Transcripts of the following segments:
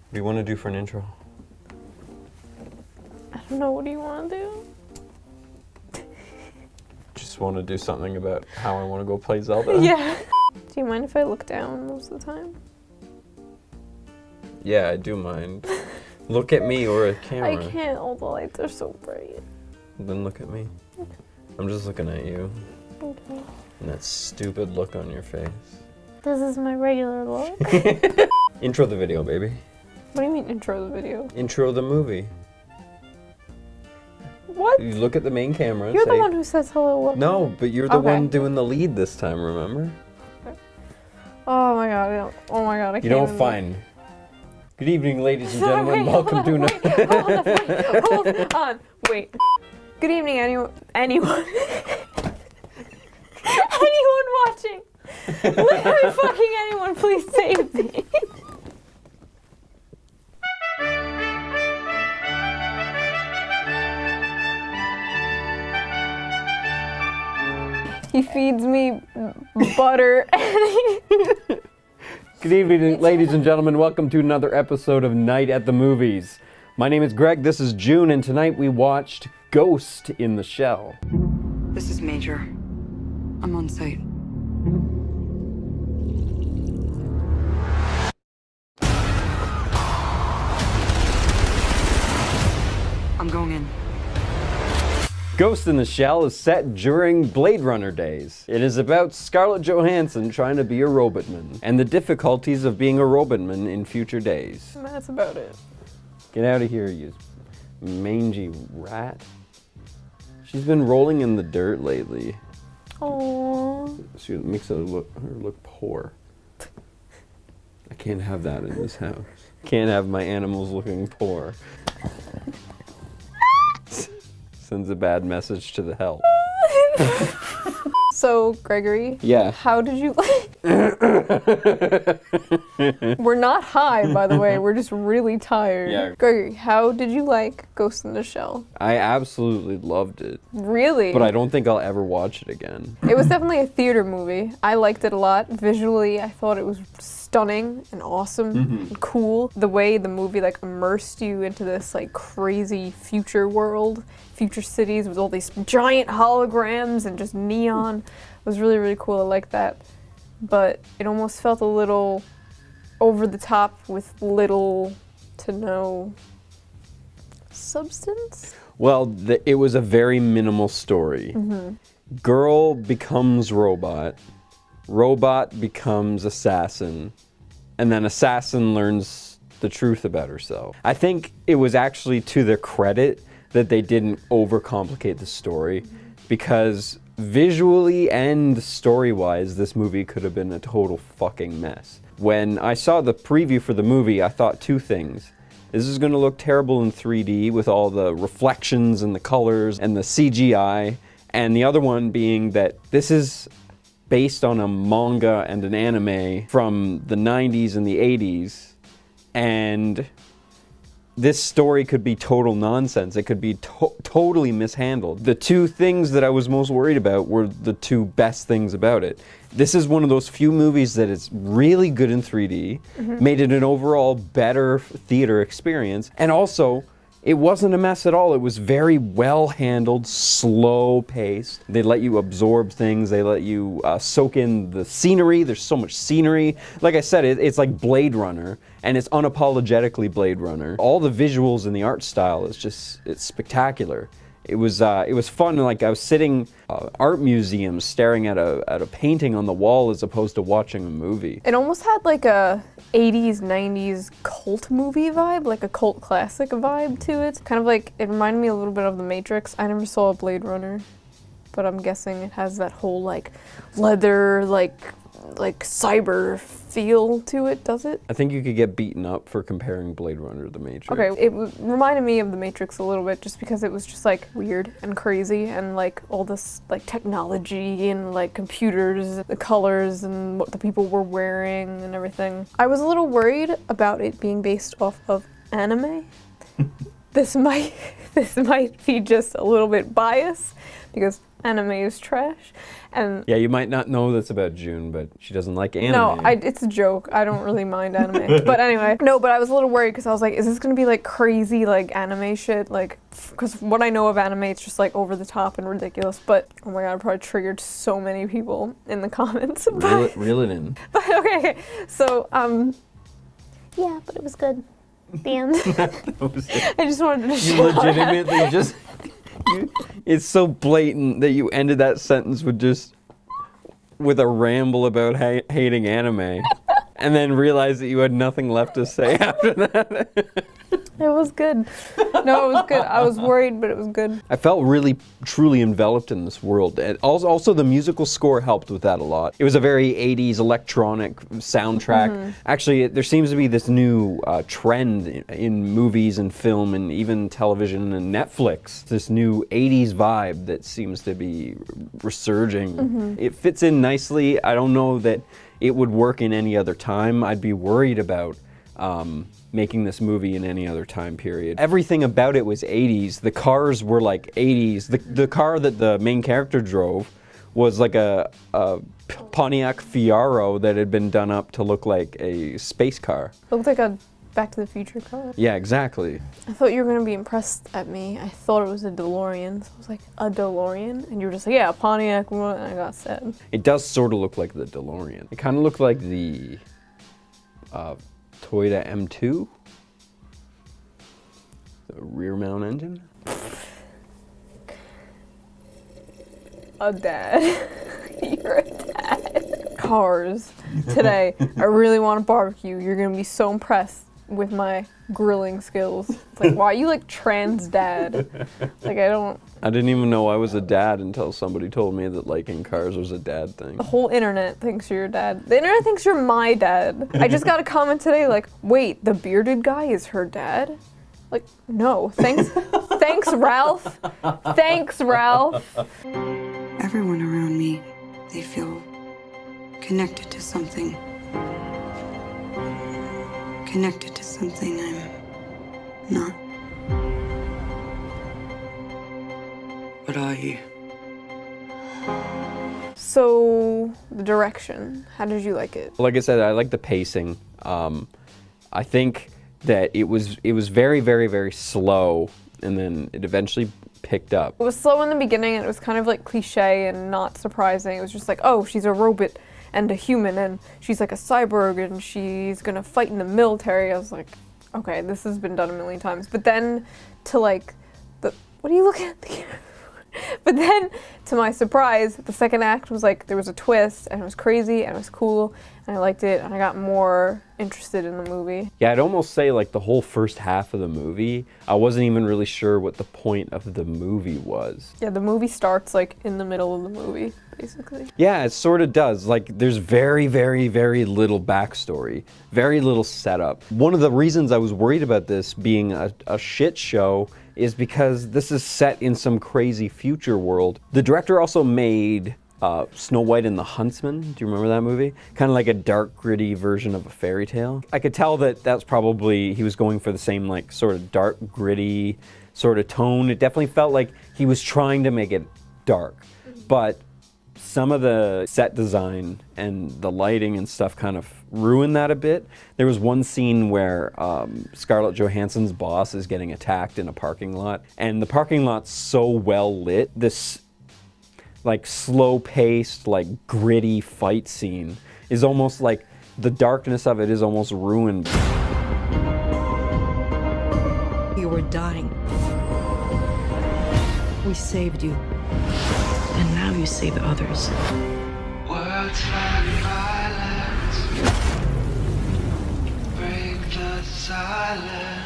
What do you want to do for an intro? I don't know, what do you want to do? Just want to do something about how I want to go play Zelda. Yeah. Do you mind if I look down most of the time? Yeah, I do mind. Look at me or a camera. I can't, all the lights are so bright. Then look at me. I'm just looking at you. Okay. And that stupid look on your face. This is my regular look. Intro the video, baby. What do you mean intro the video? Intro the movie. What? You look at the main camera and You're say, the one who says hello. Welcome. No, but you're the Okay. one doing the lead this time, remember? Oh my god, I don't, oh my god, I can't You know, even- fine. Good evening, ladies and gentlemen. Welcome to another... Hold on, wait. Good evening, anyone watching. Literally fucking anyone, please save me. He feeds me butter and Good evening, ladies and gentlemen. Welcome to another episode of Night at the Movies. My name is Greg, this is June, and tonight we watched Ghost in the Shell. This is Major. I'm on site. I'm going in. Ghost in the Shell is set during Blade Runner days. It is about Scarlett Johansson trying to be a robotman, and the difficulties of being a robotman in future days. that's about it. Get out of here, you mangy rat. She's been rolling in the dirt lately. Aww. She makes her look poor. I can't have that in this house. Can't have my animals looking poor. Sends a bad message to the help. So, Gregory. Yeah. How did you We're not high, by the way. We're just really tired. Yeah. Gregory, how did you like Ghost in the Shell? I absolutely loved it, Really? but I don't think I'll ever watch it again. It was definitely a theater movie. I liked it a lot. Visually, I thought it was stunning and awesome and cool. The way the movie like immersed you into this like crazy future world, future cities with all these giant holograms and just neon was really, really cool. I liked that. But it almost felt a little over the top with little to no substance. Well, it was a very minimal story. Girl becomes robot, robot becomes assassin, and then assassin learns the truth about herself. I think it was actually to their credit that they didn't overcomplicate the story, because visually and story-wise, this movie could have been a total fucking mess. When I saw the preview for the movie, I thought two things. This is going to look terrible in 3D with all the reflections and the colors and the CGI, and the other one being that this is based on a manga and an anime from the 90s and the 80s, and this story could be total nonsense. It could be totally mishandled. The two things that I was most worried about were the two best things about it. This is one of those few movies that is really good in 3D, made it an overall better theater experience, and also, it wasn't a mess at all. It was very well handled, slow paced. They let you absorb things. They let you soak in the scenery. There's so much scenery. Like I said, it's like Blade Runner, and it's unapologetically Blade Runner. All the visuals and the art style is just, it's spectacular. It was fun. Like I was sitting art museums staring at a painting on the wall as opposed to watching a movie. It almost had like a 80s, 90s cult movie vibe, like a cult classic vibe to it. Kind of like, it reminded me a little bit of The Matrix. I never saw Blade Runner, but I'm guessing it has that whole like leather, like cyber feel to it, does it? I think you could get beaten up for comparing Blade Runner to The Matrix. Okay, it reminded me of The Matrix a little bit just because it was just like weird and crazy and like all this like technology and like computers, the colors and what the people were wearing and everything. I was a little worried about it being based off of anime. This might be just a little bit biased, because anime is trash. And Yeah, you might not know this about June, but she doesn't like anime. no, it's a joke. I don't really mind anime. But anyway, no, but I was a little worried because I was like, is this going to be like crazy like anime shit? Like, because what I know of anime, it's just like over the top and ridiculous. But oh my god, I probably triggered so many people in the comments. Reel it in. But okay, so yeah, but it was good. The end. I just wanted to You shout legitimately just... it's so blatant that you ended that sentence with a ramble about hating anime, and then realized that you had nothing left to say after that. It was good. No, it was good. I was worried, but it was good. I felt really, truly enveloped in this world. And also the musical score helped with that a lot. It was a very 80s electronic soundtrack. Actually, there seems to be this new trend in movies and film and even television and Netflix. This new 80s vibe that seems to be resurging. It fits in nicely. I don't know that it would work in any other time. I'd be worried about making this movie in any other time period. Everything about it was 80s. The cars were like 80s. The car that the main character drove was like a Pontiac Fiero that had been done up to look like a space car. It looked like a Back to the Future car. Yeah, exactly. I thought you were going to be impressed at me. I thought it was a DeLorean. So I was like, a DeLorean? And you were just like, yeah, a Pontiac. And I got sad. It does sort of look like the DeLorean. It kind of looked like the Toyota M2, the rear mount engine. A dad. You're a dad. Cars. Today, I really want to barbecue. You're going to be so impressed with my grilling skills. It's like, why are you like trans dad? Like, I didn't even know I was a dad until somebody told me that liking cars was a dad thing. The whole internet thinks you're your dad. The internet thinks you're my dad. I just got a comment today like, wait, the bearded guy is her dad? Like, no. Thanks, Ralph. Thanks, Ralph. Everyone around me, they feel connected to something. Connected to something I'm not. What are you? So, the direction, how did you like it? Like I said, I like the pacing. I think that it was very, very, very slow, and then it eventually picked up. It was slow in the beginning, and it was kind of like cliche and not surprising. It was just like, oh, she's a robot and a human, and she's like a cyborg, and she's gonna fight in the military. I was like, okay, this has been done a million times. But then to like, what are you looking at the camera? But then, to my surprise, the second act was like, there was a twist, and it was crazy, and it was cool, and I liked it, and I got more interested in the movie. Yeah, I'd almost say like the whole first half of the movie, I wasn't even really sure what the point of the movie was. Yeah, the movie starts like in the middle of the movie, basically. Yeah, it sort of does. Like, there's very, very, very little backstory, very little setup. One of the reasons I was worried about this being a shit show is because this is set in some crazy future world. The director also made Snow White and the Huntsman. Do you remember that movie? Kind of like a dark, gritty version of a fairy tale. I could tell that that's probably, he was going for the same like sort of dark, gritty sort of tone. It definitely felt like he was trying to make it dark, but some of the set design and the lighting and stuff kind of ruined that a bit. There was one scene where Scarlett Johansson's boss is getting attacked in a parking lot, and the parking lot's so well lit, this like slow-paced, like gritty fight scene is almost like the darkness of it is almost ruined. You were dying. We saved you. And now you save others. Words like violence break the silence.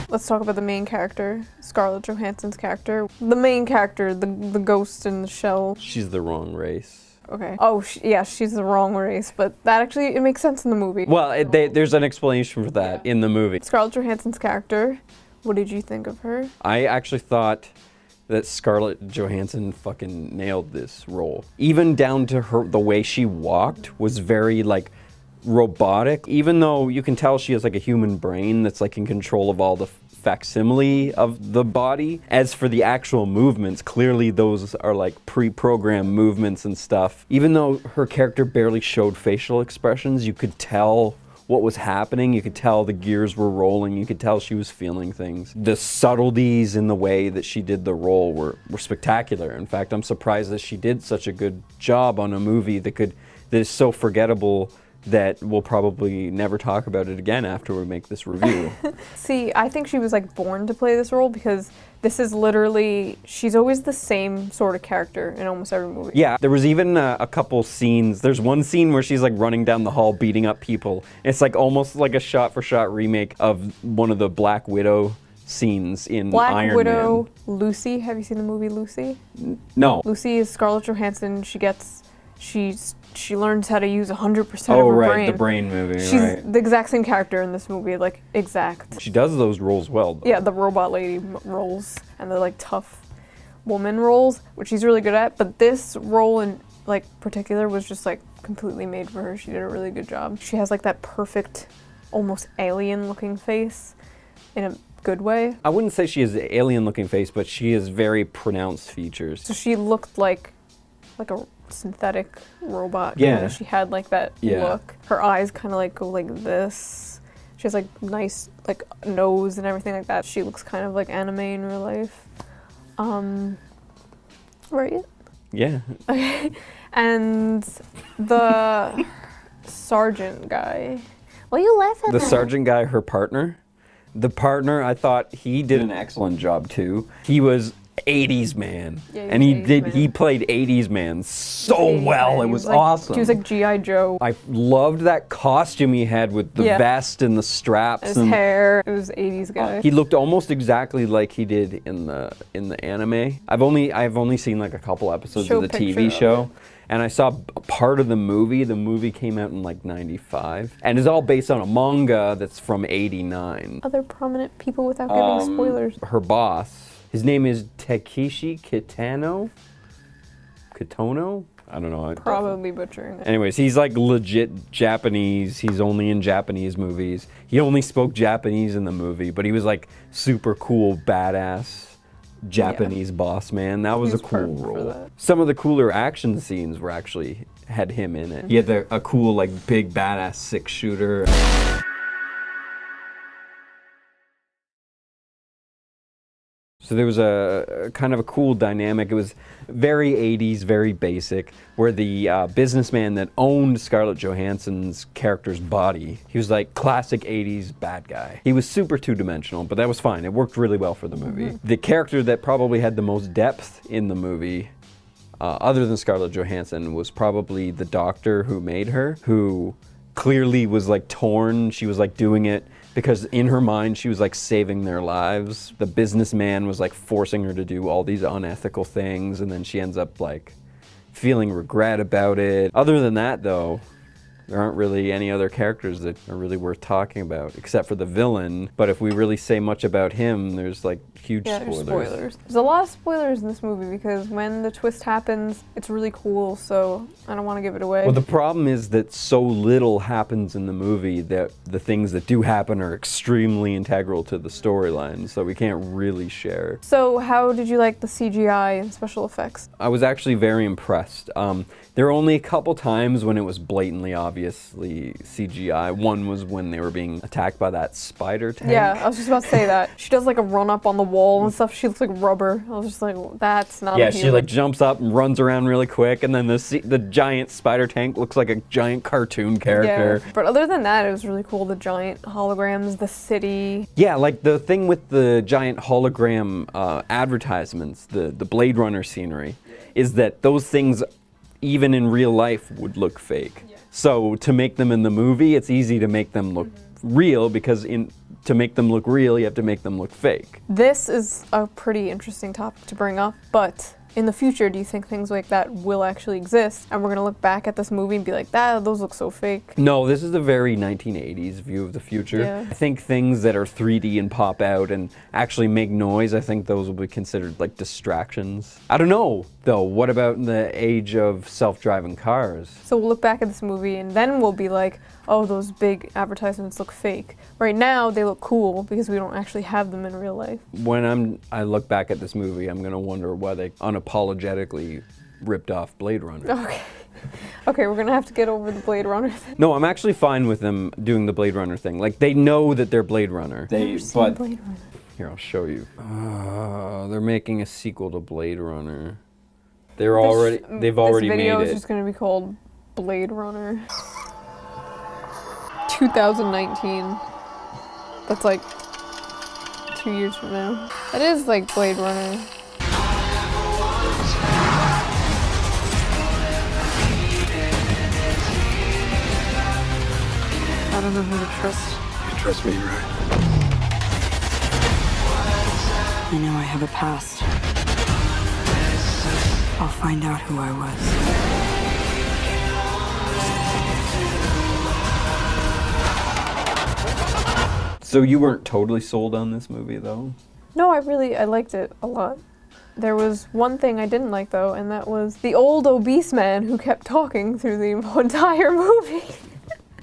Let's talk about the main character, Scarlett Johansson's character. The main character, the ghost in the shell. She's the wrong race. Okay. Oh, yeah, she's the wrong race, but that actually, it makes sense in the movie. Well, there's an explanation for that in the movie. Scarlett Johansson's character, what did you think of her? I actually thought that Scarlett Johansson fucking nailed this role. Even down to the way she walked was very like robotic, even though you can tell she has like a human brain that's like in control of all the facsimile of the body. As for the actual movements, clearly those are like pre-programmed movements and stuff. Even though her character barely showed facial expressions, you could tell what was happening. You could tell the gears were rolling. You could tell she was feeling things. The subtleties in the way that she did the role were spectacular. In fact, I'm surprised that she did such a good job on a movie that is so forgettable that we'll probably never talk about it again after we make this review. See, I think she was like born to play this role because this is literally, she's always the same sort of character in almost every movie. Yeah, there was even a couple scenes. There's one scene where she's like running down the hall beating up people. It's like almost like a shot-for-shot remake of one of the Black Widow scenes in Black Iron Widow, Man. Lucy. Have you seen the movie Lucy? No. Lucy is Scarlett Johansson. She learns how to use 100% of her Oh, right, brain. the brain movie, She's right. the exact same character in this movie, like exact. She does those roles well, though. Yeah, the robot lady roles and the like tough woman roles, which she's really good at. But this role in like particular was just like completely made for her. She did a really good job. She has like that perfect, almost alien-looking face in a good way. I wouldn't say she has an alien-looking face, but she has very pronounced features. So she looked like a synthetic robot. Yeah. Kinda. She had like that look. Her eyes kind of like go like this. She has like nice like nose and everything like that. She looks kind of like anime in real life. Right? Yeah. Okay. And the sergeant guy. Why you laugh at The that? sergeant guy, her partner. The partner, I thought he did an excellent job too. He was 80s man. Yeah, he and was 80s man. he played 80s man so 80s well. man. It was like, awesome. He was like G.I. Joe. I loved that costume he had with the Yeah. vest and the straps. His and hair. It was 80s guy. He looked almost exactly like he did in the anime. I've only seen like a couple episodes Show of the picture TV of show. it. And I saw a part of the movie. The movie came out in like 95. And it's all based on a manga that's from 89. Other prominent people without giving spoilers. Her boss, his name is Takeshi Kitano? Kitono? I don't know. Probably butchering it. Anyways, he's like legit Japanese. He's only in Japanese movies. He only spoke Japanese in the movie, but he was like super cool, badass Japanese boss man. That was a He was cool perfect for role. that. Some of the cooler action scenes were actually had him in it. He had a cool like big badass 6-shooter. So there was a kind of a cool dynamic. It was very 80s, very basic, where the businessman that owned Scarlett Johansson's character's body, he was like classic 80s bad guy. He was super two-dimensional, but that was fine. It worked really well for the movie. The character that probably had the most depth in the movie, other than Scarlett Johansson, was probably the doctor who made her, who clearly was like torn. She was like doing it because in her mind she was like saving their lives. The businessman was like forcing her to do all these unethical things, and then she ends up like feeling regret about it. Other than that though, there aren't really any other characters that are really worth talking about, except for the villain. But if we really say much about him, there's like huge There's spoilers. spoilers. There's a lot of spoilers in this movie because when the twist happens, it's really cool, so I don't want to give it away. Well, the problem is that so little happens in the movie that the things that do happen are extremely integral to the storyline, so we can't really share. So how did you like the CGI and special effects? I was actually very impressed. There were only a couple times when it was blatantly obviously CGI. One was when they were being attacked by that spider tank. Yeah, I was just about to say that. She does like a run up on the wall and stuff. She looks like rubber. I was just like, well, that's not Yeah, a she human. like jumps up and runs around really quick, and then the giant spider tank looks like a giant cartoon character. Yeah, but other than that, it was really cool. The giant holograms, the city. Yeah, like the thing with the giant hologram advertisements, the Blade Runner scenery, is that those things, even in real life, would look fake. So to make them in the movie, it's easy to make them look real, because to make them look real, you have to make them look fake. This is a pretty interesting topic to bring up, but in the future, do you think things like that will actually exist? And we're gonna look back at this movie and be like, those look so fake. No, this is a very 1980s view of the future. Yeah. I think things that are 3D and pop out and actually make noise, I think those will be considered like distractions. I don't know, though. What about in the age of self-driving cars? So we'll look back at this movie and then we'll be like, oh, those big advertisements look fake. Right now, they look cool because we don't actually have them in real life. When I look back at this movie, I'm gonna wonder why they unapologetically ripped off Blade Runner. Okay. Okay, we're gonna have to get over the Blade Runner thing. No, I'm actually fine with them doing the Blade Runner thing. Like, they know that they're Blade Runner. Blade Runner. Here, I'll show you. They're making a sequel to Blade Runner. They've already made This video it. is just gonna be called Blade Runner 2019. That's like 2 years from now. That is like Blade Runner. I don't know who to trust. You trust me, right? I know I have a past. I'll find out who I was. So you weren't totally sold on this movie, though? No, I liked it a lot. There was one thing I didn't like, though, and that was the old obese man who kept talking through the entire movie.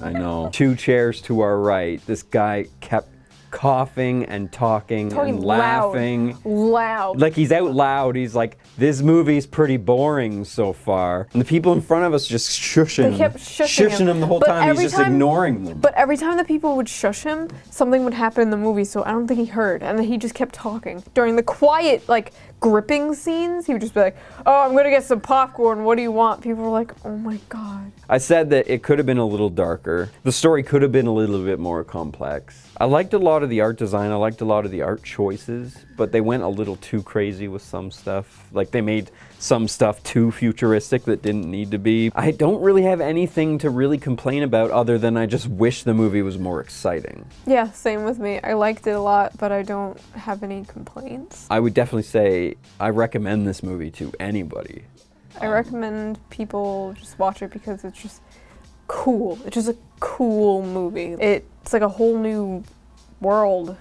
I know. 2 chairs to our right, this guy kept coughing and talking and laughing. Loud. Like, he's out loud. He's like, this movie's pretty boring so far. And the people in front of us just shushing. They kept shushing him the whole But time. He's every just time- ignoring them. But every time the people would shush him, something would happen in the movie, so I don't think he heard. And then he just kept talking. During the quiet, like, gripping scenes, he would just be like, oh, I'm gonna get some popcorn, what do you want? People were like, oh my god. I said that it could have been a little darker. The story could have been a little bit more complex. I liked a lot of the art design. I liked a lot of the art choices, but they went a little too crazy with some stuff. Like, they made some stuff too futuristic that didn't need to be. I don't really have anything to really complain about other than I just wish the movie was more exciting. Yeah, same with me. I liked it a lot, but I don't have any complaints. I would definitely say I recommend this movie to anybody. I recommend people just watch it because it's just cool. It's just a cool movie. It's like a whole new world.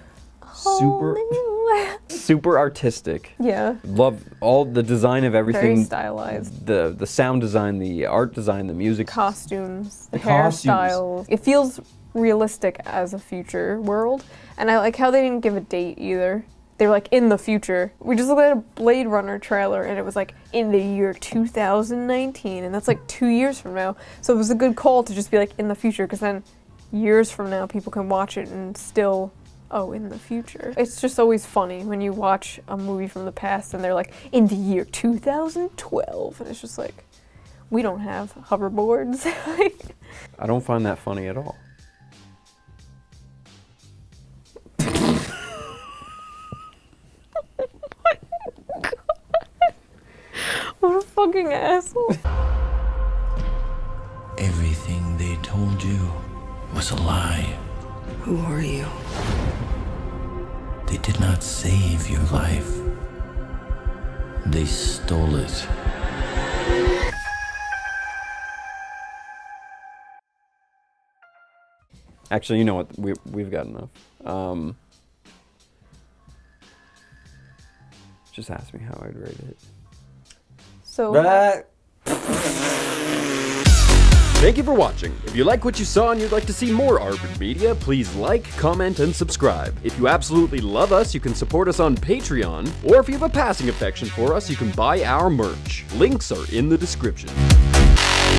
Super artistic. Yeah. Love all the design of everything. Very stylized. The sound design, the art design, the music. Costumes, the costumes. hairstyles. It feels realistic as a future world. And I like how they didn't give a date either. They were like, in the future. We just looked at a Blade Runner trailer and it was like, in the year 2019. And that's like 2 years from now. So it was a good call to just be like, in the future, because then years from now people can watch it and still, oh, in the future. It's just always funny when you watch a movie from the past and they're like, in the year 2012. And it's just like, we don't have hoverboards. I don't find that funny at all. What a fucking asshole. Everything they told you was a lie. Who are you? They did not save your life. They stole it. Actually, you know what? We've got enough. Just ask me how I'd rate it. So, Thank you for watching. If you like what you saw and you'd like to see more Armoured Media, please like, comment, and subscribe. If you absolutely love us, you can support us on Patreon, or if you have a passing affection for us, you can buy our merch. Links are in the description.